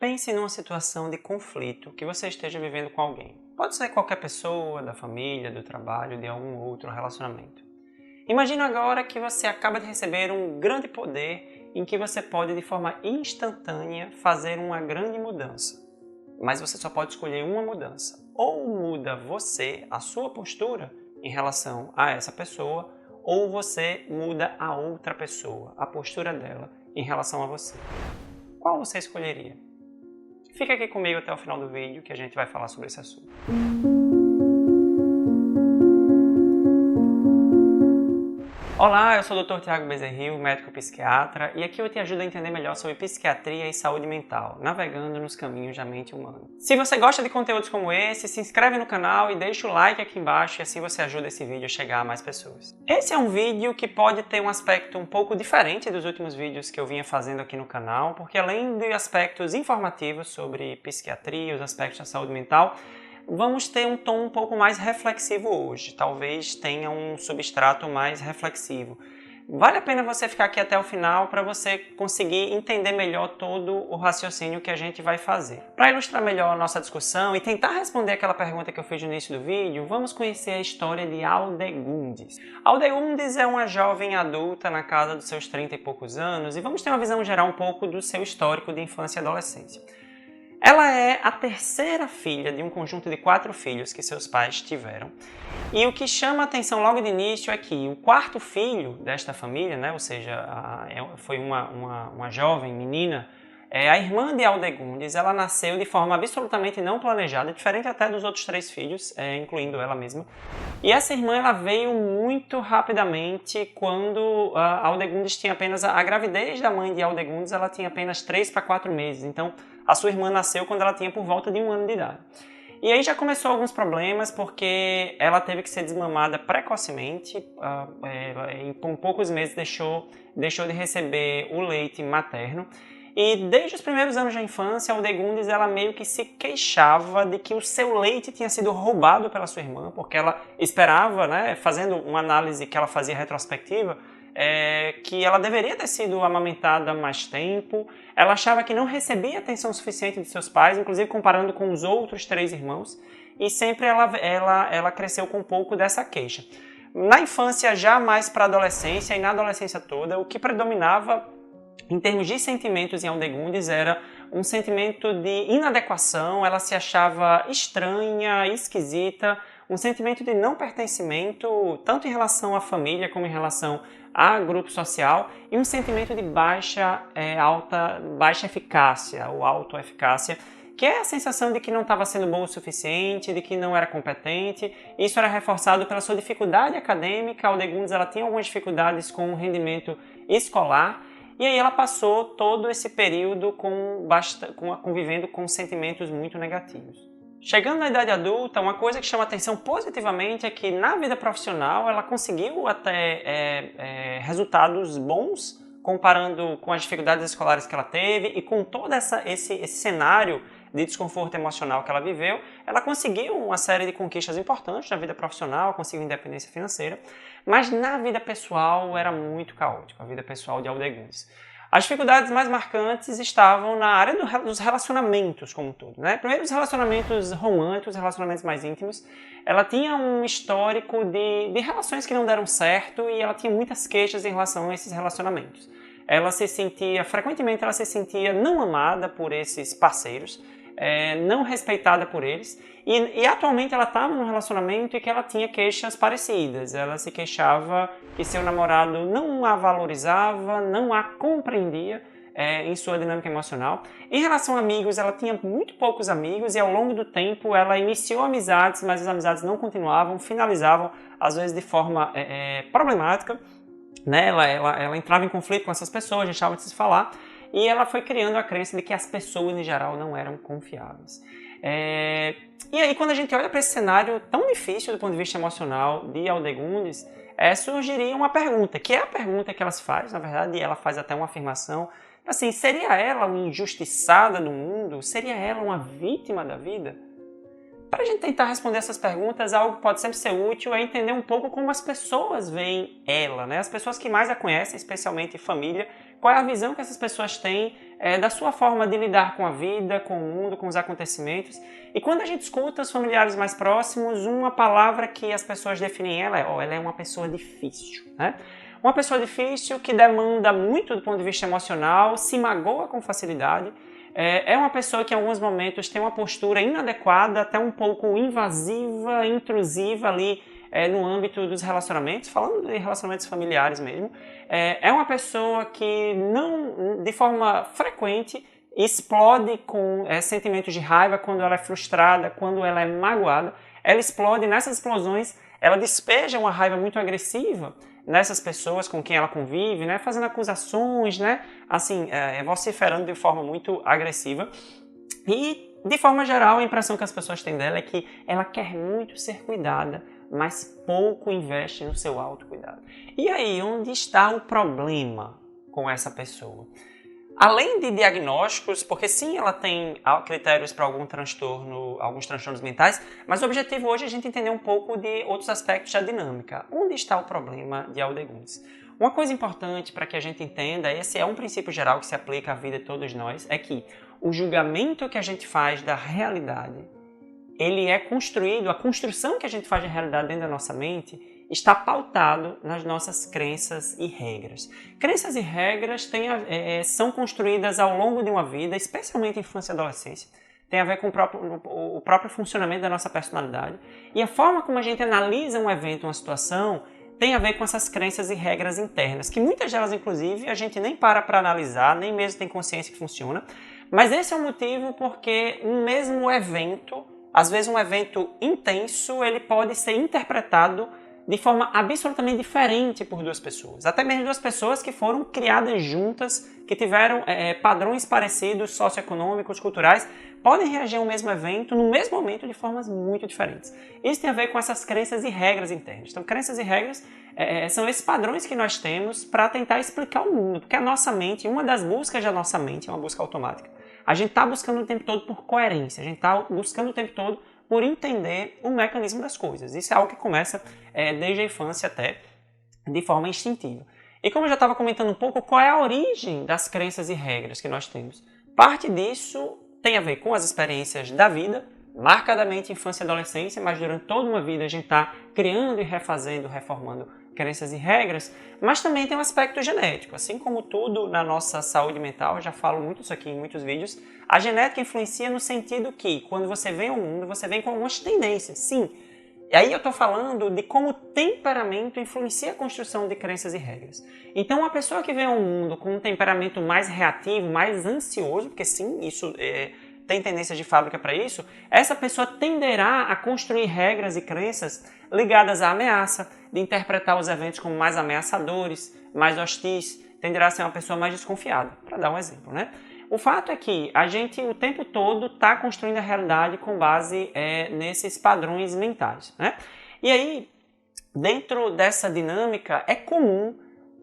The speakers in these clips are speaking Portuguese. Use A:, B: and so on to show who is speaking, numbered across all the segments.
A: Pense numa situação de conflito que você esteja vivendo com alguém. Pode ser qualquer pessoa, da família, do trabalho, de algum outro relacionamento. Imagina agora que você acaba de receber um grande poder em que você pode, de forma instantânea, fazer uma grande mudança. Mas você só pode escolher uma mudança. Ou muda você, a sua postura em relação a essa pessoa, ou você muda a outra pessoa, a postura dela em relação a você. Qual você escolheria? Fica aqui comigo até o final do vídeo que a gente vai falar sobre esse assunto. Olá, eu sou o Dr. Tiago Bezerril, médico psiquiatra, e aqui eu te ajudo a entender melhor sobre psiquiatria e saúde mental, navegando nos caminhos da mente humana. Se você gosta de conteúdos como esse, se inscreve no canal e deixa o like aqui embaixo e assim você ajuda esse vídeo a chegar a mais pessoas. Esse é um vídeo que pode ter um aspecto um pouco diferente dos últimos vídeos que eu vinha fazendo aqui no canal, porque além de aspectos informativos sobre psiquiatria, os aspectos da saúde mental, vamos ter um tom um pouco mais reflexivo hoje, talvez tenha um substrato mais reflexivo. Vale a pena você ficar aqui até o final para você conseguir entender melhor todo o raciocínio que a gente vai fazer. Para ilustrar melhor a nossa discussão e tentar responder aquela pergunta que eu fiz no início do vídeo, vamos conhecer a história de Aldegundes. Aldegundes é uma jovem adulta na casa dos seus 30 e poucos anos e vamos ter uma visão geral um pouco do seu histórico de infância e adolescência. Ela é a terceira filha de um conjunto de 4 filhos que seus pais tiveram. E o que chama a atenção logo de início é que o quarto filho desta família, ou seja, foi uma jovem menina, a irmã de Aldegundes, ela nasceu de forma absolutamente não planejada, diferente até dos outros 3 filhos, incluindo ela mesma. E essa irmã ela veio muito rapidamente quando Aldegundes tinha apenas... A gravidez da mãe de Aldegundes ela tinha apenas 3 para 4 meses, então a sua irmã nasceu quando ela tinha por volta de 1 ano de idade. E aí já começou alguns problemas porque ela teve que ser desmamada precocemente, em poucos meses deixou de receber o leite materno. E desde os primeiros anos da infância, Aldegundes ela meio que se queixava de que o seu leite tinha sido roubado pela sua irmã, porque ela esperava, fazendo uma análise que ela fazia retrospectiva, que ela deveria ter sido amamentada há mais tempo. Ela achava que não recebia atenção suficiente de seus pais, inclusive comparando com os outros 3 irmãos, e sempre ela cresceu com um pouco dessa queixa. Na infância, já mais para a adolescência e na adolescência toda, o que predominava em termos de sentimentos em Aldegundes era um sentimento de inadequação, ela se achava estranha, esquisita, um sentimento de não pertencimento, tanto em relação à família como em relação a grupo social, e um sentimento de baixa eficácia ou autoeficácia, que é a sensação de que não estava sendo bom o suficiente, de que não era competente. Isso era reforçado pela sua dificuldade acadêmica. Aldegundes ela tinha algumas dificuldades com o rendimento escolar, e aí ela passou todo esse período convivendo com sentimentos muito negativos. Chegando na idade adulta, uma coisa que chama atenção positivamente é que na vida profissional ela conseguiu até resultados bons, comparando com as dificuldades escolares que ela teve e com todo esse cenário de desconforto emocional que ela viveu. Ela conseguiu uma série de conquistas importantes na vida profissional, conseguiu independência financeira, mas na vida pessoal era muito caótico, a vida pessoal de Aldegundes. As dificuldades mais marcantes estavam na área dos relacionamentos como um todo. Primeiro, os relacionamentos românticos, relacionamentos mais íntimos. Ela tinha um histórico de relações que não deram certo e ela tinha muitas queixas em relação a esses relacionamentos. Frequentemente ela se sentia não amada por esses parceiros, não respeitada por eles, e atualmente ela estava num relacionamento em que ela tinha queixas parecidas. Ela se queixava que seu namorado não a valorizava, não a compreendia em sua dinâmica emocional. Em relação a amigos, ela tinha muito poucos amigos e ao longo do tempo ela iniciou amizades, mas as amizades não continuavam, finalizavam às vezes de forma problemática. Ela entrava em conflito com essas pessoas, deixava de se falar, e ela foi criando a crença de que as pessoas em geral não eram confiáveis. E aí, quando a gente olha para esse cenário tão difícil do ponto de vista emocional de Aldegundes, surgiria uma pergunta, que é a pergunta que ela se faz, na verdade, e ela faz até uma afirmação, assim, seria ela uma injustiçada do mundo? Seria ela uma vítima da vida? Para a gente tentar responder essas perguntas, algo que pode sempre ser útil é entender um pouco como as pessoas veem ela, As pessoas que mais a conhecem, especialmente família, qual é a visão que essas pessoas têm da sua forma de lidar com a vida, com o mundo, com os acontecimentos. E quando a gente escuta os familiares mais próximos, uma palavra que as pessoas definem ela é uma pessoa difícil, né? Uma pessoa difícil que demanda muito do ponto de vista emocional, se magoa com facilidade, é uma pessoa que em alguns momentos tem uma postura inadequada, até um pouco invasiva, intrusiva ali no âmbito dos relacionamentos, falando de relacionamentos familiares mesmo. É uma pessoa que não, de forma frequente, explode com sentimentos de raiva quando ela é frustrada, quando ela é magoada. Ela explode, nessas explosões, ela despeja uma raiva muito agressiva nessas pessoas com quem ela convive, né, fazendo acusações, né, assim, vociferando de forma muito agressiva. E, de forma geral, a impressão que as pessoas têm dela é que ela quer muito ser cuidada, mas pouco investe no seu autocuidado. E aí, onde está o problema com essa pessoa? Além de diagnósticos, porque sim, ela tem critérios para alguns transtornos mentais, mas o objetivo hoje é a gente entender um pouco de outros aspectos da dinâmica. Onde está o problema de Aldegundes? Uma coisa importante para que a gente entenda, esse é um princípio geral que se aplica à vida de todos nós, é que o julgamento que a gente faz da realidade, ele é construído, a construção que a gente faz da realidade dentro da nossa mente está pautado nas nossas crenças e regras. Crenças e regras são construídas ao longo de uma vida, especialmente em infância e adolescência. Tem a ver com o próprio funcionamento da nossa personalidade. E a forma como a gente analisa um evento, uma situação, tem a ver com essas crenças e regras internas, que muitas delas, inclusive, a gente nem para analisar, nem mesmo tem consciência que funciona. Mas esse é o motivo porque um mesmo evento, às vezes um evento intenso, ele pode ser interpretado de forma absolutamente diferente por duas pessoas. Até mesmo duas pessoas que foram criadas juntas, que tiveram padrões parecidos, socioeconômicos, culturais, podem reagir ao mesmo evento, no mesmo momento, de formas muito diferentes. Isso tem a ver com essas crenças e regras internas. Então, crenças e regras são esses padrões que nós temos para tentar explicar o mundo. Porque a nossa mente, uma das buscas da nossa mente, é uma busca automática. A gente está buscando o tempo todo por coerência, a gente está buscando o tempo todo por entender o mecanismo das coisas. Isso é algo que começa desde a infância até de forma instintiva. E como eu já estava comentando um pouco, qual é a origem das crenças e regras que nós temos? Parte disso tem a ver com as experiências da vida, marcadamente infância e adolescência, mas durante toda uma vida a gente está criando e refazendo, reformando crenças e regras, mas também tem um aspecto genético. Assim como tudo na nossa saúde mental, eu já falo muito isso aqui em muitos vídeos, a genética influencia no sentido que, quando você vem ao mundo, você vem com algumas tendências, sim. E aí eu estou falando de como o temperamento influencia a construção de crenças e regras. Então, uma pessoa que vem ao mundo com um temperamento mais reativo, mais ansioso, porque sim, isso tem tendências de fábrica para isso, essa pessoa tenderá a construir regras e crenças ligadas à ameaça, de interpretar os eventos como mais ameaçadores, mais hostis, tenderá a ser uma pessoa mais desconfiada, para dar um exemplo, né? O fato é que a gente o tempo todo está construindo a realidade com base nesses padrões mentais, né? E aí, dentro dessa dinâmica, é comum,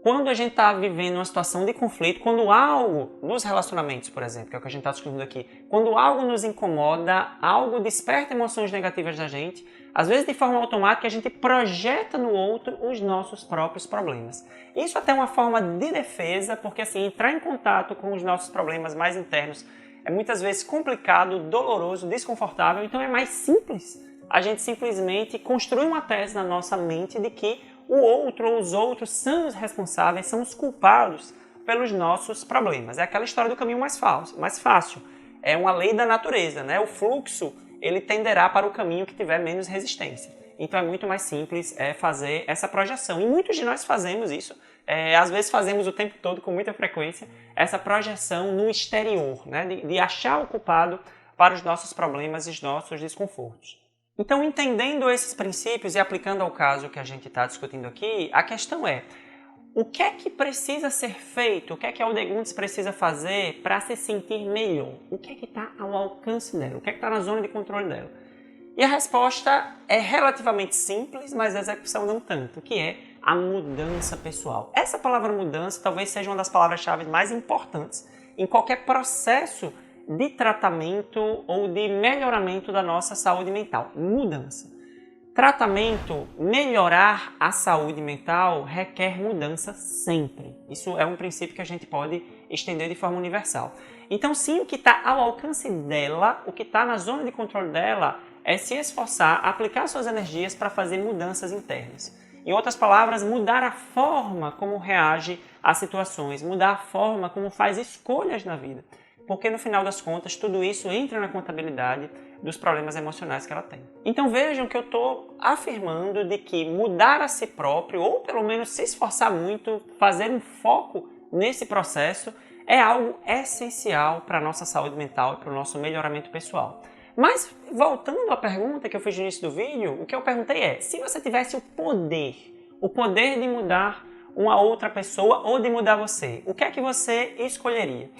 A: quando a gente está vivendo uma situação de conflito, quando algo, nos relacionamentos, por exemplo, que é o que a gente está discutindo aqui, quando algo nos incomoda, algo desperta emoções negativas da gente, às vezes de forma automática a gente projeta no outro os nossos próprios problemas. Isso até é uma forma de defesa, porque assim, entrar em contato com os nossos problemas mais internos é muitas vezes complicado, doloroso, desconfortável, então é mais simples a gente simplesmente construir uma tese na nossa mente de que o outro ou os outros são os responsáveis, são os culpados pelos nossos problemas. É aquela história do caminho mais fácil. É uma lei da natureza, né? O fluxo, ele tenderá para o caminho que tiver menos resistência. Então é muito mais simples fazer essa projeção. E muitos de nós fazemos isso. Às vezes fazemos o tempo todo, com muita frequência, essa projeção no exterior, né? De achar o culpado para os nossos problemas e os nossos desconfortos. Então, entendendo esses princípios e aplicando ao caso que a gente está discutindo aqui, a questão é, o que é que precisa ser feito, o que é que a Aldegundes precisa fazer para se sentir melhor? O que é que está ao alcance dela? O que é que está na zona de controle dela? E a resposta é relativamente simples, mas a execução não tanto, que é a mudança pessoal. Essa palavra mudança talvez seja uma das palavras-chave mais importantes em qualquer processo de tratamento ou de melhoramento da nossa saúde mental. Mudança. tratamento, melhorar a saúde mental requer mudança sempre. Isso é um princípio que a gente pode estender de forma universal. Então sim, o que está ao alcance dela, o que está na zona de controle dela, é se esforçar, aplicar suas energias para fazer mudanças internas. Em outras palavras, mudar a forma como reage às situações, mudar a forma como faz escolhas na vida. Porque no final das contas, tudo isso entra na contabilidade dos problemas emocionais que ela tem. Então vejam que eu estou afirmando de que mudar a si próprio, ou pelo menos se esforçar muito, fazer um foco nesse processo, é algo essencial para a nossa saúde mental e para o nosso melhoramento pessoal. Mas, voltando à pergunta que eu fiz no início do vídeo, o que eu perguntei é, se você tivesse o poder de mudar uma outra pessoa ou de mudar você, o que é que você escolheria?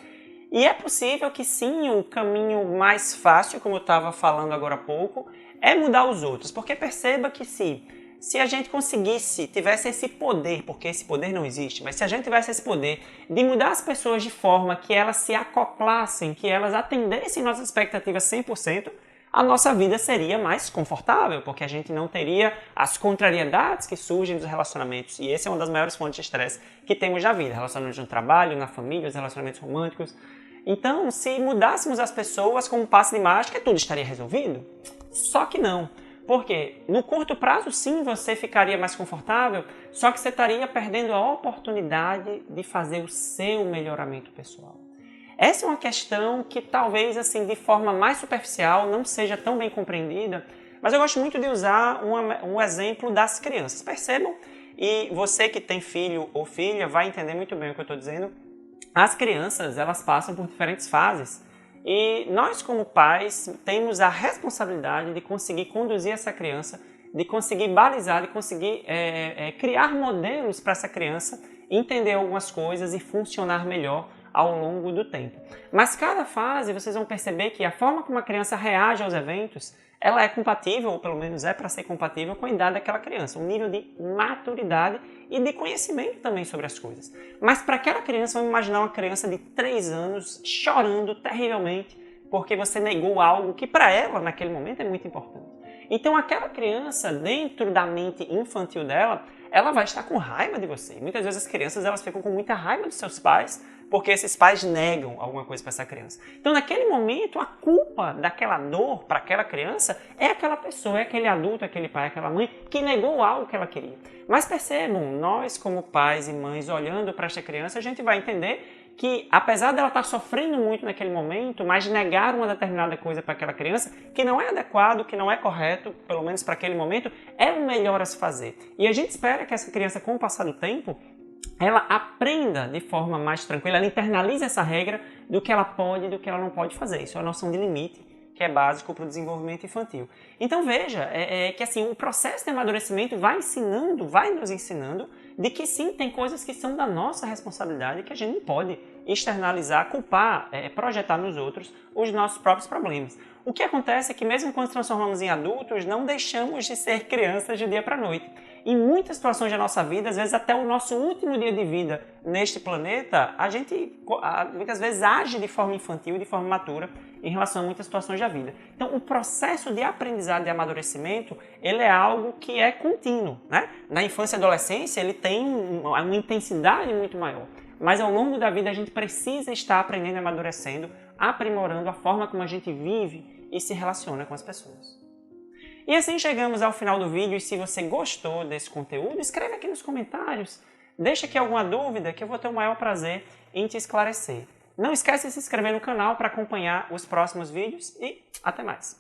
A: E é possível que sim, o caminho mais fácil, como eu estava falando agora há pouco, é mudar os outros. Porque perceba que se a gente conseguisse, tivesse esse poder, porque esse poder não existe, mas se a gente tivesse esse poder de mudar as pessoas de forma que elas se acoplassem, que elas atendessem nossas expectativas 100%, a nossa vida seria mais confortável, porque a gente não teria as contrariedades que surgem dos relacionamentos. E essa é uma das maiores fontes de estresse que temos na vida. Relacionamentos no trabalho, na família, os relacionamentos românticos. Então, se mudássemos as pessoas com um passe de mágica, tudo estaria resolvido? Só que não. Porque no curto prazo, sim, você ficaria mais confortável, só que você estaria perdendo a oportunidade de fazer o seu melhoramento pessoal. Essa é uma questão que talvez, assim, de forma mais superficial, não seja tão bem compreendida, mas eu gosto muito de usar um exemplo das crianças. Percebam, e você que tem filho ou filha vai entender muito bem o que eu estou dizendo, as crianças, elas passam por diferentes fases. E nós, como pais, temos a responsabilidade de conseguir conduzir essa criança, de conseguir balizar, de conseguir criar modelos para essa criança entender algumas coisas e funcionar melhor ao longo do tempo. Mas cada fase, vocês vão perceber que a forma como a criança reage aos eventos, ela é compatível, ou pelo menos é para ser compatível com a idade daquela criança, um nível de maturidade e de conhecimento também sobre as coisas. Mas para aquela criança, vamos imaginar uma criança de 3 anos chorando terrivelmente porque você negou algo que para ela, naquele momento, é muito importante. Então aquela criança, dentro da mente infantil dela, ela vai estar com raiva de você. Muitas vezes as crianças elas ficam com muita raiva dos seus pais, porque esses pais negam alguma coisa para essa criança. Então naquele momento, a culpa daquela dor para aquela criança é aquela pessoa, é aquele adulto, aquele pai, aquela mãe que negou algo que ela queria. Mas percebam, nós como pais e mães olhando para esta criança, a gente vai entender que apesar dela estar sofrendo muito naquele momento, mas negar uma determinada coisa para aquela criança, que não é adequado, que não é correto, pelo menos para aquele momento, é o melhor a se fazer. E a gente espera que essa criança, com o passar do tempo, ela aprenda de forma mais tranquila, ela internalize essa regra do que ela pode e do que ela não pode fazer. Isso é a noção de limite, que é básico para o desenvolvimento infantil. Então veja, que assim, o processo de amadurecimento vai nos ensinando de que sim, tem coisas que são da nossa responsabilidade que a gente não pode externalizar, culpar, projetar nos outros os nossos próprios problemas. O que acontece é que mesmo quando nos transformamos em adultos, não deixamos de ser crianças de dia para a noite. Em muitas situações da nossa vida, às vezes até o nosso último dia de vida neste planeta, a gente muitas vezes age de forma infantil, de forma imatura em relação a muitas situações da vida. Então, o processo de aprendizado e amadurecimento, ele é algo que é contínuo, né? Na infância e adolescência, ele tem uma intensidade muito maior. Mas ao longo da vida, a gente precisa estar aprendendo e amadurecendo, aprimorando a forma como a gente vive e se relaciona com as pessoas. E assim chegamos ao final do vídeo, e se você gostou desse conteúdo, escreve aqui nos comentários, deixa aqui alguma dúvida que eu vou ter o maior prazer em te esclarecer. Não esquece de se inscrever no canal para acompanhar os próximos vídeos e até mais!